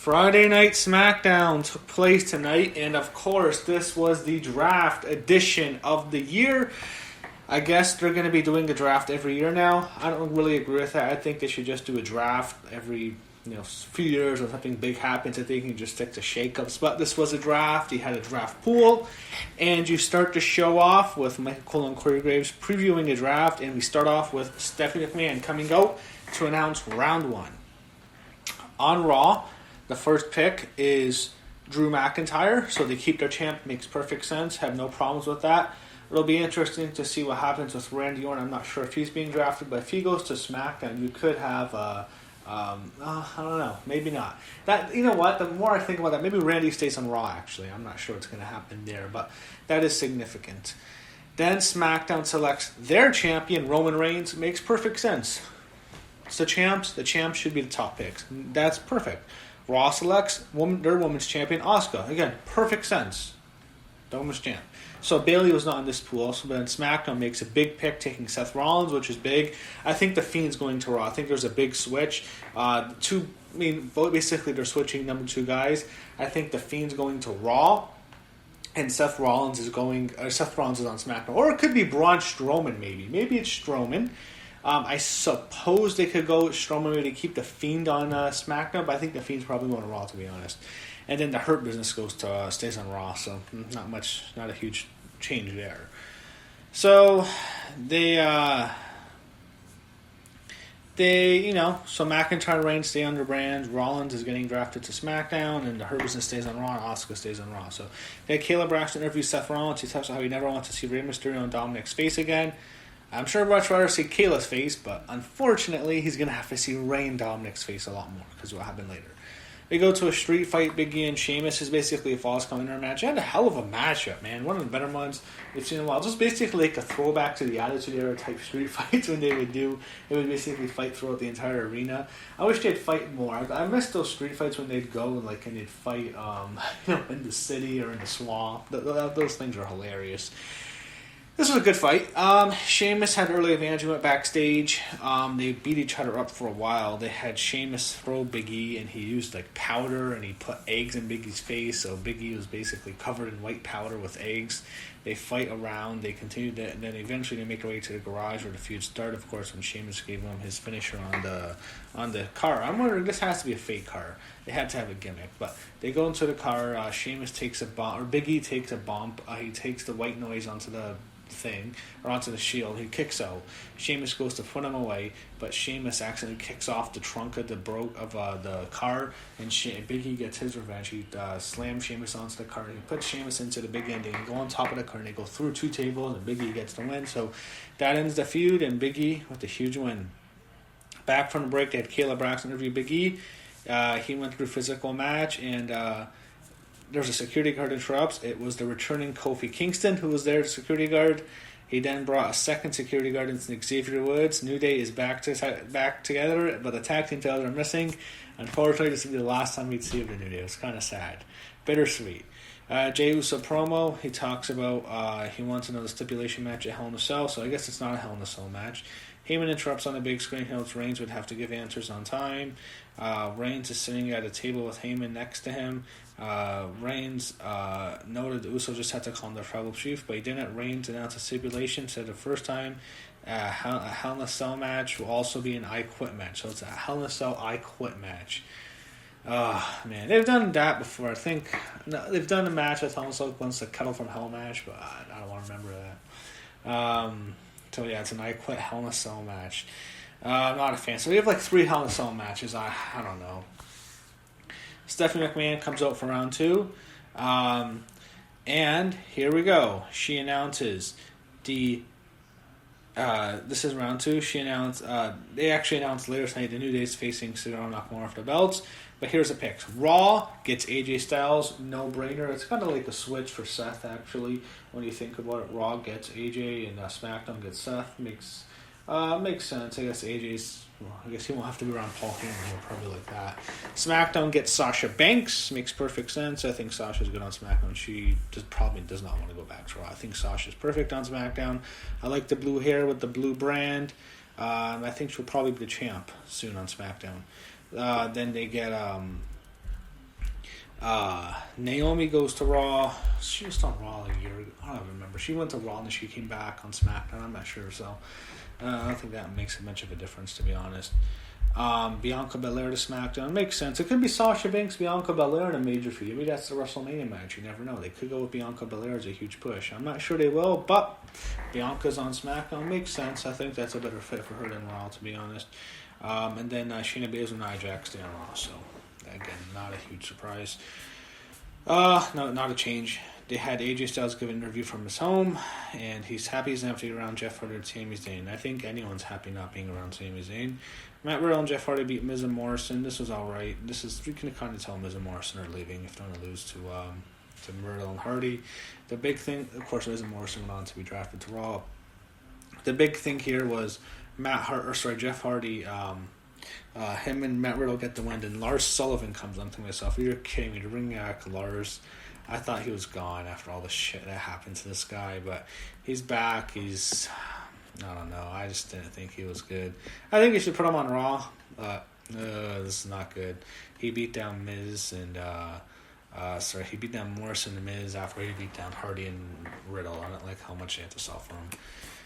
Friday Night SmackDown took place tonight, and of course, this was the draft edition of the year. I guess they're going to be doing a draft every year now. I don't really agree with that. I think they should just do a draft every few years when something big happens. I think you can just stick to shakeups. But this was a draft. You had a draft pool, and you start the show off with Michael Cole and Corey Graves previewing a draft, and we start off with Stephanie McMahon coming out to announce round one. On Raw, the first pick is Drew McIntyre, so they keep their champ. Makes perfect sense. Have no problems with that. It'll be interesting to see what happens with Randy Orton. I'm not sure if he's being drafted, but if he goes to SmackDown, you could have I don't know, maybe not. That, you know what? The more I think about that, maybe Randy stays on Raw. Actually, I'm not sure what's going to happen there, but that is significant. Then SmackDown selects their champion, Roman Reigns. Makes perfect sense. It's the champs. The champs should be the top picks. That's perfect. Raw selects their women's champion, Asuka. Again, perfect sense. The women's champ. So Bayley was not in this pool. So then SmackDown makes a big pick, taking Seth Rollins, which is big. I think the Fiend's going to Raw. I think there's a big switch. Basically they're switching number two guys. I think the Fiend's going to Raw, and Seth Rollins is on SmackDown, or it could be Braun Strowman. Maybe it's Strowman. I suppose they could go with Strowman maybe to keep the Fiend on SmackDown, but I think the Fiend's probably going to Raw, to be honest. And then the Hurt Business stays on Raw, so not a huge change there. So so McIntyre and Reigns stay under brand. Rollins is getting drafted to SmackDown, and the Hurt Business stays on Raw, and Asuka stays on Raw. So they had Caleb Braxton interview Seth Rollins. He talks about how he never wants to see Rey Mysterio and Dominic's face again. I'm sure much rather see Kayla's face, but unfortunately, he's going to have to see Rey and Dominic's face a lot more, because it will happen later. They go to a street fight. Big E and Sheamus is basically a false count winner match. They had a hell of a matchup, man. One of the better ones we've seen in a while. Just basically like a throwback to the Attitude Era type street fights when they would basically fight throughout the entire arena. I wish they'd fight more. I miss those street fights when they'd go and they'd fight in the city or in the swamp. Those things are hilarious. This was a good fight. Sheamus had early advantage, went backstage. They beat each other up for a while. They had Sheamus throw Big E, and he used powder, and he put eggs in Big E's face, so Big E was basically covered in white powder with eggs. They fight around. They continued to, and then eventually they make their way to the garage where the feud started, of course, when Sheamus gave him his finisher on the car. I'm wondering, this has to be a fake car. They had to have a gimmick, but they go into the car. Sheamus takes a bump, or Big E takes a bump. He takes the white noise onto the thing, or onto the shield. He kicks out. Sheamus goes to put him away, but Sheamus accidentally kicks off the trunk of the car, and Big E gets his revenge. He slams Sheamus onto the car, and he puts Sheamus into the big ending. They go on top of the car, and they go through two tables, and Big E gets the win. So that ends the feud, and Big E with a huge win. Back from the break, they had Caleb Braxton interview Big E. He went through a physical match, and there's a security guard interrupts. It was the returning Kofi Kingston who was there, security guard. He then brought a second security guard in Xavier Woods. New Day is back together, but the tag team titles are missing. Unfortunately, this will be the last time we'd see of the New Day. It's kind of sad. Bittersweet. Jey Uso promo. He talks about he wants another stipulation match at Hell in a Cell, so I guess it's not a Hell in a Cell match. Heyman interrupts on the big screen. He notes Reigns would have to give answers on time. Reigns is sitting at a table with Heyman next to him. Reigns noted the Usos just had to call him the tribal chief, but he didn't. Reigns announced a stipulation, said the first time a Hell in a Cell match will also be an I Quit match. So it's a Hell in a Cell I Quit match. Man, they've done that before. I think they've done a match with Hell in a Cell once, the Kettle from Hell match, but I don't want to remember that. So yeah, it's an I Quit Hell in a Cell match. I'm not a fan. So we have 3 Hell in a Cell matches. I don't know. Stephanie McMahon comes out for round 2. And here we go. She announces this is round 2. She announced, they actually announced later tonight the New Day's facing Cesaro Nakamura for the belts. But here's the picks. Raw gets AJ Styles, no-brainer. It's kind of like a switch for Seth, actually, when you think about it. Raw gets AJ, and SmackDown gets Seth. Makes sense. I guess I guess he won't have to be around Paul Heyman. He'll probably like that. SmackDown gets Sasha Banks. Makes perfect sense. I think Sasha's good on SmackDown. She probably does not want to go back to Raw. I think Sasha's perfect on SmackDown. I like the blue hair with the blue brand. I think she'll probably be the champ soon on SmackDown. Then they get Naomi goes to Raw. She was on Raw a year ago. I don't remember. She went to Raw and she came back on SmackDown. I'm not sure. So I don't think that makes much of a difference, to be honest. Bianca Belair to SmackDown. Makes sense. It could be Sasha Banks, Bianca Belair in a major feud. Maybe that's the WrestleMania match. You never know. They could go with Bianca Belair as a huge push. I'm not sure they will, but Bianca's on SmackDown. Makes sense. I think that's a better fit for her than Raw, to be honest. And then Shayna Baszler and Nia Jax stay on Raw. So, again, not a huge surprise. No, not a change. They had AJ Styles give an interview from his home, and he's happy he's not to be around Jeff Hardy and Sami Zayn. I think anyone's happy not being around Sami Zayn. Matt Riddle and Jeff Hardy beat Miz and Morrison. This was alright. You can kind of tell Miz and Morrison are leaving if they're going to lose to Riddle and Hardy. The big thing, of course, Miz and Morrison went on to be drafted to Raw. The big thing here was Jeff Hardy. Him and Matt Riddle get the win, and Lars Sullivan comes on to myself. You're kidding me. To bring back Lars, I thought he was gone after all the shit that happened to this guy, but he's back. I don't know. I just didn't think he was good. I think you should put him on Raw. This is not good. He beat down Miz and he beat down Morrison and Miz after he beat down Hardy and Riddle. I don't like how much they have to sell for him.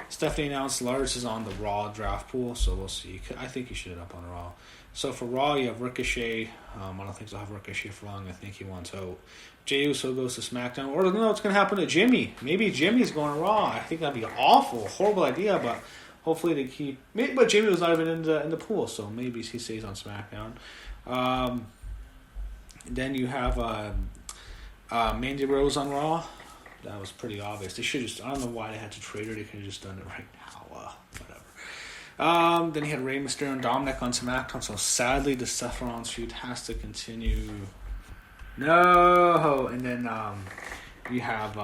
Stephanie announced Lars is on the Raw draft pool, so we'll see. I think he should end up on Raw. So for Raw, you have Ricochet. I don't think they'll have Ricochet for long. I think he wants out. Jey Uso goes to SmackDown. Or I don't know what's going to happen to Jimmy. Maybe Jimmy's going to Raw. I think that'd be awful. Horrible idea, but hopefully they keep... But Jimmy was not even in the pool, so maybe he stays on SmackDown. Then you have Mandy Rose on Raw. That was pretty obvious. They should just... I don't know why they had to trade her. They could have just done it right now. Whatever. Then he had Rey Mysterio and Dominic on SmackDown. So sadly, the Seth Rollins feud has to continue. No! And then you have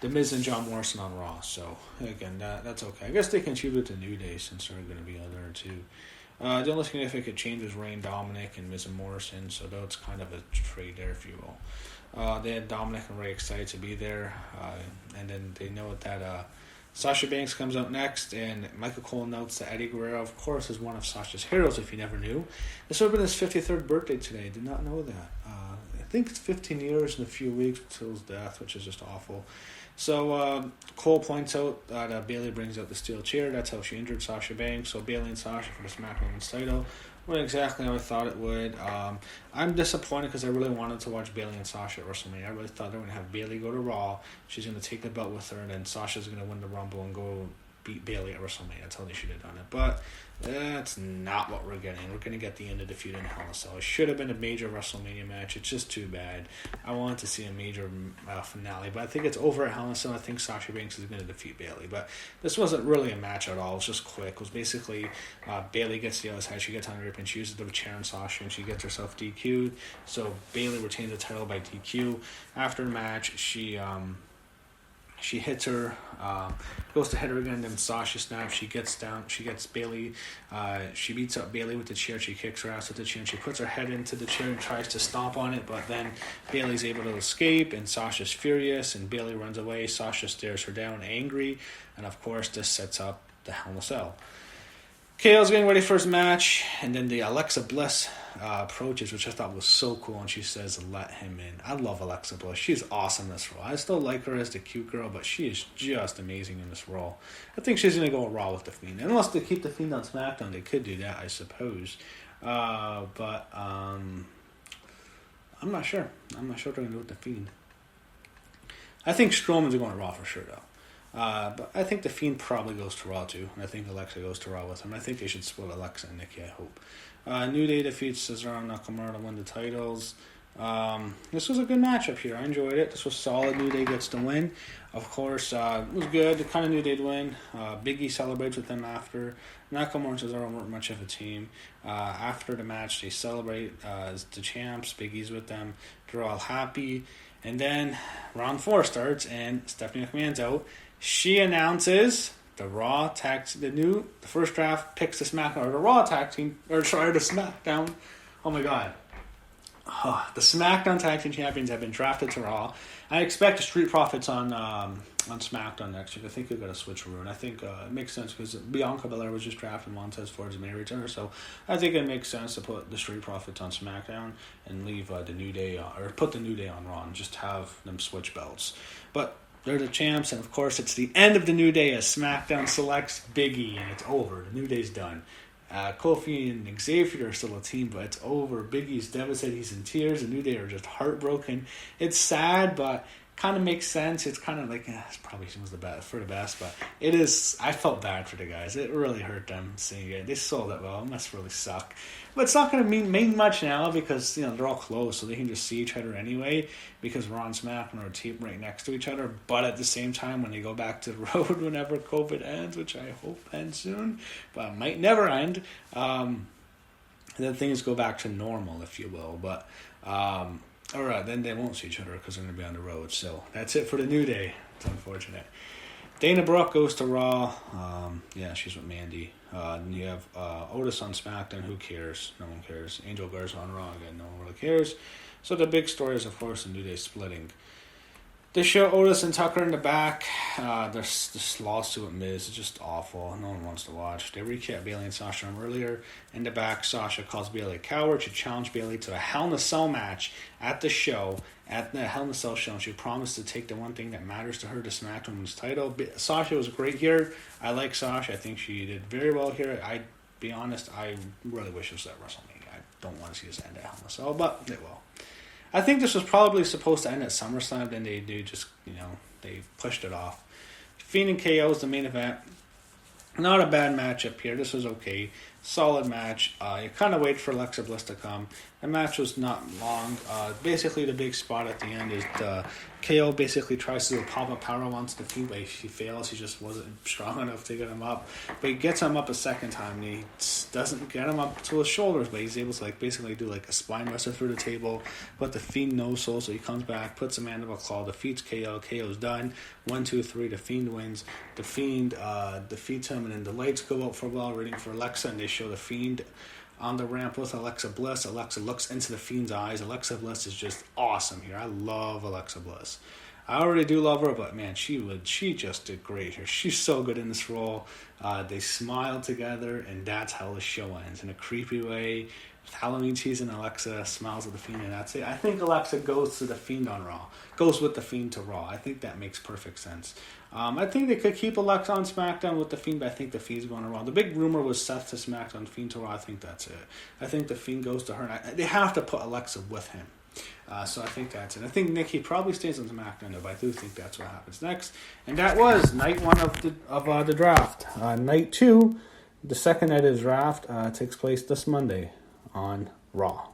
The Miz and John Morrison on Raw. So again, that's okay. I guess they contribute to New Day since they're going to be on there too. The only significant change was Rey and Dominic and Miz and Morrison. So that's kind of a trade there, if you will. They had Dominic and Rey excited to be there. And then they know that Sasha Banks comes out next, and Michael Cole announced that Eddie Guerrero, of course, is one of Sasha's heroes, if you never knew. This would have been his 53rd birthday today. Did not know that. I think it's 15 years and a few weeks until his death, which is just awful. So Cole points out that Bayley brings out the steel chair. That's how she injured Sasha Banks. So Bayley and Sasha for the SmackDown Women's title. Went exactly how I thought it would. I'm disappointed because I really wanted to watch Bayley and Sasha at WrestleMania. I really thought they were going to have Bayley go to Raw. She's going to take the belt with her, and then Sasha's going to win the Rumble and go beat Bayley at WrestleMania. That's how they should have done it. But that's not what we're getting. We're going to get the end of the feud in Hell in a Cell. It should have been a major WrestleMania match. It's just too bad. I wanted to see a major finale, but I think it's over at Hell in a Cell. I think Sasha Banks is going to defeat Bayley. But this wasn't really a match at all. It was just quick. It was basically Bayley gets the other side. She gets on the rope and she uses the chair on Sasha and she gets herself DQ'd. So Bayley retains the title by DQ. After the match, she hits her, goes to hit her again, then Sasha snaps, she gets down, she gets Bayley, she beats up Bayley with the chair, she kicks her ass with the chair, and she puts her head into the chair and tries to stomp on it, but then Bayley's able to escape, and Sasha's furious, and Bayley runs away. Sasha stares her down, angry, and of course this sets up the Hell in a Cell. KO's getting ready for his match, and then the Alexa Bliss approaches, which I thought was so cool, and she says, let him in. I love Alexa Bliss. She's awesome in this role. I still like her as the cute girl, but she is just amazing in this role. I think she's going to go Raw with The Fiend. Unless they keep The Fiend on SmackDown, they could do that, I suppose. But I'm not sure. I'm not sure what they're going to do with The Fiend. I think Strowman's going to Raw for sure, though. But I think The Fiend probably goes to Raw too, and I think Alexa goes to Raw with him. I think they should split Alexa and Nikki, I hope. New Day defeats Cesaro and Nakamura to win the titles. This was a good matchup here. I enjoyed it. This was solid. New Day gets the win. Of course, it was good. The kind of New Day to win. Big E celebrates with them after. Nakamura and Cesaro weren't much of a team. After the match, they celebrate as the champs. Big E's with them. They're all happy. And then round 4 starts, and Stephanie McMahon's out. She announces the first draft picks the SmackDown, or the Raw tag team, the SmackDown. Oh my God. The SmackDown tag team champions have been drafted to Raw. I expect the Street Profits on on SmackDown next week. I think they're going to switch around. I think it makes sense because Bianca Belair was just drafted. Montez Ford's married to her, so I think it makes sense to put the Street Profits on SmackDown and leave the New Day or put the New Day on Raw and just have them switch belts. But they're the champs, and of course it's the end of the New Day as SmackDown selects Big E, and it's over. The New Day's done. Kofi and Xavier are still a team, but it's over. Big E's devastated. He's in tears. The New Day are just heartbroken. It's sad, but kind of makes sense. It's kind of like, it probably was for the best, but it is. I felt bad for the guys. It really hurt them seeing it. They sold it well. It must really suck. But it's not going to mean much now because, they're all close, so they can just see each other anyway because Raw and SmackDown are taped right next to each other. But at the same time, when they go back to the road whenever COVID ends, which I hope ends soon, but it might never end, then things go back to normal, if you will. But alright, then they won't see each other because they're going to be on the road. So that's it for the New Day. It's unfortunate. Dana Brooke goes to Raw. She's with Mandy. And you have Otis on SmackDown. Who cares? No one cares. Angel Garza on Raw again. No one really cares. So the big story is, of course, the New Day splitting. They show Otis and Tucker in the back. There's this lawsuit with Miz. It's just awful. No one wants to watch. They recap Bayley and Sasha from earlier. In the back, Sasha calls Bayley a coward. She challenged Bayley to a Hell in a Cell match at the show. At the Hell in a Cell show, and she promised to take the one thing that matters to her, the SmackDown Women's title. Sasha was great here. I like Sasha. I think she did very well here. I be honest, I really wish it was at WrestleMania. I don't want to see this end at Hell in a Cell, but it will. I think this was probably supposed to end at SummerSlam, then they they pushed it off. Fiend and KO is the main event. Not a bad matchup here. This was okay. Solid match. You kind of wait for Alexa Bliss to come. The match was not long. Basically, the big spot at the end is KO basically tries to do a pop-up power onto the Fiend, but he fails. He just wasn't strong enough to get him up. But he gets him up a second time, and he doesn't get him up to his shoulders, but he's able to basically do a spine buster through the table. But the Fiend knows so he comes back, puts a mandible claw, defeats KO. KO's done. 1, 2, 3. The Fiend wins. The Fiend defeats him, and then the lights go out for a while, waiting for Alexa, and they show the Fiend on the ramp with Alexa Bliss. Alexa looks into the Fiend's eyes. Alexa Bliss is just awesome here. I love Alexa Bliss. I already do love her, but man, she just did great here. She's so good in this role. They smile together, and that's how the show ends, in a creepy way. With Halloween season, Alexa smiles at the Fiend, and that's it. I think Alexa goes to the Fiend on Raw. Goes with the Fiend to Raw. I think that makes perfect sense. I think they could keep Alexa on SmackDown with the Fiend, but I think the Fiend's going to Raw. The big rumor was Seth to SmackDown, Fiend to Raw. I think that's it. I think the Fiend goes to her, and they have to put Alexa with him. So I think that's it. I think Nikki probably stays on SmackDown, though, but I do think that's what happens next. And that was night 1 of the draft. Night 2, the second night of the draft, takes place this Monday on Raw.